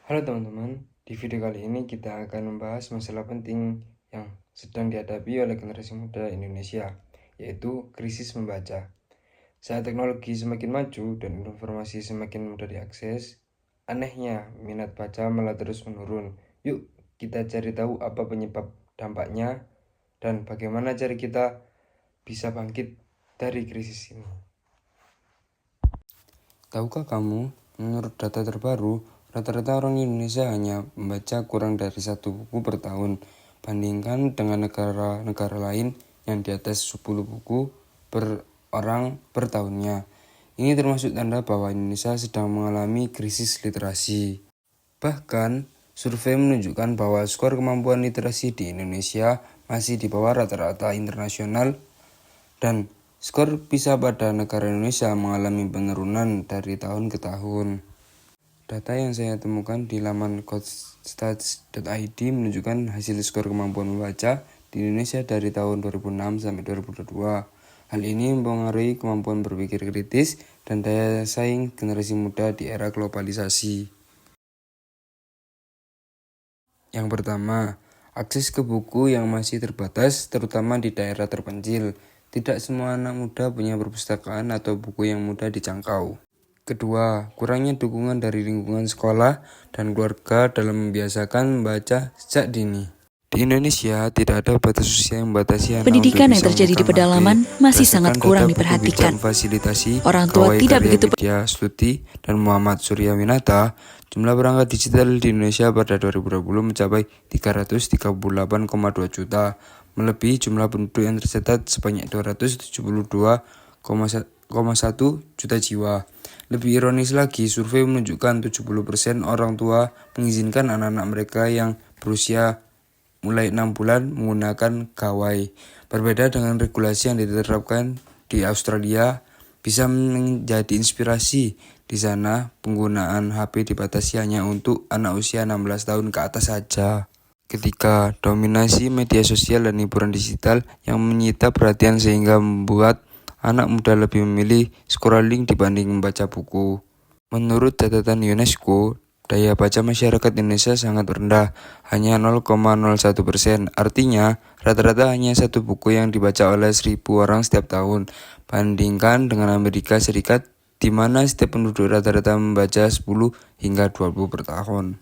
Halo teman-teman, di video kali ini kita akan membahas masalah penting yang sedang dihadapi oleh generasi muda Indonesia, yaitu krisis membaca. Saat teknologi semakin maju dan informasi semakin mudah diakses, anehnya minat baca malah terus menurun. Yuk kita cari tahu apa penyebab dampaknya dan bagaimana cara kita bisa bangkit dari krisis ini. Tahukah kamu, menurut data terbaru, rata-rata orang Indonesia hanya membaca kurang dari 1 buku per tahun, bandingkan dengan negara-negara lain yang di atas 10 buku per orang per tahunnya. Ini termasuk tanda bahwa Indonesia sedang mengalami krisis literasi. Bahkan, survei menunjukkan bahwa skor kemampuan literasi di Indonesia masih di bawah rata-rata internasional dan skor PISA pada negara Indonesia mengalami penurunan dari tahun ke tahun. Data yang saya temukan di laman codeStats.id menunjukkan hasil skor kemampuan membaca di Indonesia dari tahun 2006 sampai 2022. Hal ini mempengaruhi kemampuan berpikir kritis dan daya saing generasi muda di era globalisasi. Yang pertama, akses ke buku yang masih terbatas, terutama di daerah terpencil. Tidak semua anak muda punya perpustakaan atau buku yang mudah dijangkau. Kedua, kurangnya dukungan dari lingkungan sekolah dan keluarga dalam membiasakan membaca sejak dini. Di Indonesia, tidak ada batas usia yang membatasi anak Pendidikan untuk yang terjadi di memegang pedalaman HP. masih sangat kurang Berdasarkan data buku diperhatikan. bijak fasilitasi Orang tua Kawai tidak Karya begitu Widya Stuti dan Muhammad Suryawinata, jumlah perangkat digital di Indonesia pada 2020 mencapai 338,2 juta, melebihi jumlah penduduk yang tercatat sebanyak 272,1 juta jiwa. Lebih ironis lagi, survei menunjukkan 70% orang tua mengizinkan anak-anak mereka yang berusia mulai 6 bulan menggunakan gawai. Berbeda dengan regulasi yang diterapkan di Australia, bisa menjadi inspirasi. Di sana, penggunaan HP dibatasi hanya untuk anak usia 16 tahun ke atas saja. Ketiga, dominasi media sosial dan hiburan digital yang menyita perhatian sehingga membuat anak muda lebih memilih scrolling dibanding membaca buku. Menurut catatan UNESCO, daya baca masyarakat Indonesia sangat rendah, hanya 0,01%. Artinya, rata-rata hanya 1 buku yang dibaca oleh 1.000 orang setiap tahun. Bandingkan dengan Amerika Serikat, di mana setiap penduduk rata-rata membaca 10 hingga 20 per tahun.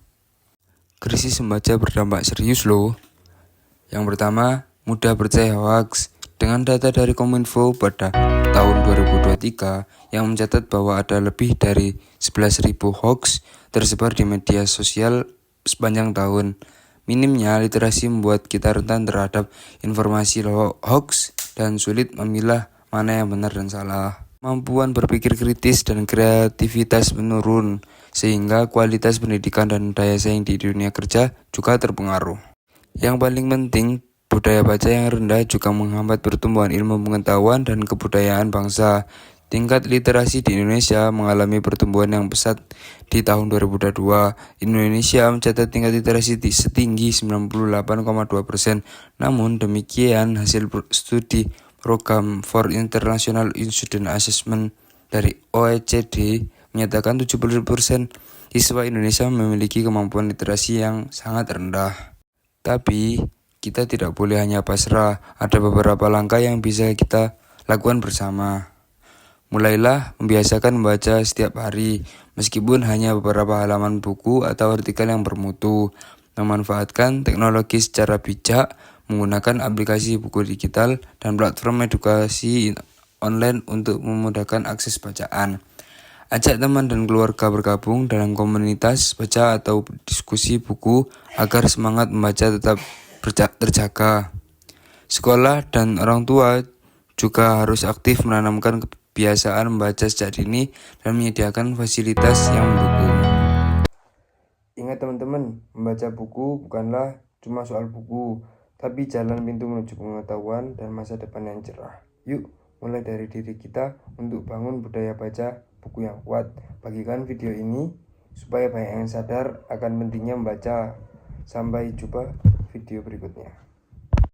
Krisis membaca berdampak serius loh. Yang pertama, mudah percaya hoax. Dengan data dari Kominfo pada tahun 2023 yang mencatat bahwa ada lebih dari 11.000 hoax tersebar di media sosial sepanjang tahun. Minimnya literasi membuat kita rentan terhadap informasi hoax dan sulit memilah mana yang benar dan salah. Kemampuan berpikir kritis dan kreativitas menurun, sehingga kualitas pendidikan dan daya saing di dunia kerja juga terpengaruh. Yang paling penting, budaya baca yang rendah juga menghambat pertumbuhan ilmu pengetahuan dan kebudayaan bangsa. Tingkat literasi di Indonesia mengalami pertumbuhan yang pesat di tahun 2022. Indonesia mencatat tingkat literasi setinggi 98,2%. Namun demikian, hasil studi Program for International Student Assessment dari OECD menyatakan 70% siswa Indonesia memiliki kemampuan literasi yang sangat rendah. Tapi, kita tidak boleh hanya pasrah. Ada beberapa langkah yang bisa kita lakukan bersama. Mulailah membiasakan membaca setiap hari, meskipun hanya beberapa halaman buku atau artikel yang bermutu. Memanfaatkan teknologi secara bijak, menggunakan aplikasi buku digital dan platform edukasi online untuk memudahkan akses bacaan. Ajak teman dan keluarga bergabung dalam komunitas baca atau diskusi buku agar semangat membaca tetap terjaga. Sekolah dan orang tua juga harus aktif menanamkan kebiasaan membaca sejak dini dan menyediakan fasilitas yang mendukung. Ingat teman-teman, membaca buku bukanlah cuma soal buku, tapi jalan pintu menuju pengetahuan dan masa depan yang cerah. Yuk, mulai dari diri kita untuk bangun budaya baca buku yang kuat. Bagikan video ini supaya banyak yang sadar akan pentingnya membaca. Sampai jumpa video berikutnya.